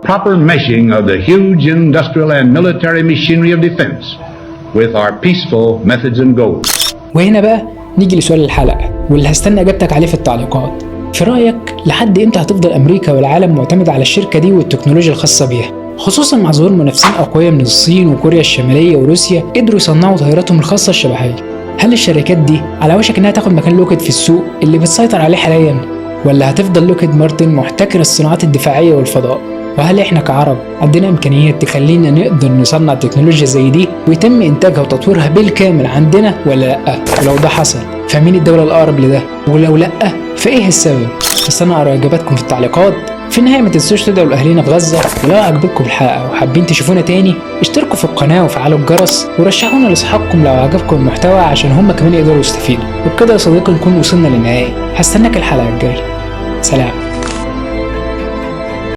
proper meshing of the huge industrial and military machinery of defense with our peaceful methods and goals. وهنا بقى نيجي لسؤال الحلقة واللي هستنى إجابتك عليه في التعليقات. في رأيك لحد إمتى هتفضل أمريكا والعالم معتمد على الشركة دي والتكنولوجيا الخاصة بيها؟ خصوصا مع ظهور منافسين أقوياء من الصين وكوريا الشمالية وروسيا قدروا يصنعوا طائراتهم الخاصة الشبحية. هل الشركات دي على وشك إنها تاخد مكان لوكهيد في السوق اللي بتسيطر عليه حاليا؟ ولا هتفضل لوكهيد مارتن محتكر الصناعات الدفاعية والفضاء؟ وهل إحنا كعرب عندنا إمكانيات تخلينا نقدر نصنع تكنولوجيا زي دي ويتم إنتاجها وتطويرها بالكامل عندنا ولا لأ؟ ولو ده حصل فمين الدولة الأقرب لده؟ ولو لأ فإيه السبب؟ استنى أقرأ إجاباتكم في التعليقات. في النهاية ما تنسوش تدعوا لأهالينا في غزة، ولو عجبتكم الحلقة وحابين تشوفونا تاني اشتركوا في القناة وفعلوا الجرس ورشحونا لأصحابكم لو عجبكم المحتوى عشان هم كمان يقدروا يستفيدوا. وبكده يا صديقي نكون وصلنا للنهاية. هستناك الحلقة الجاية. سلام.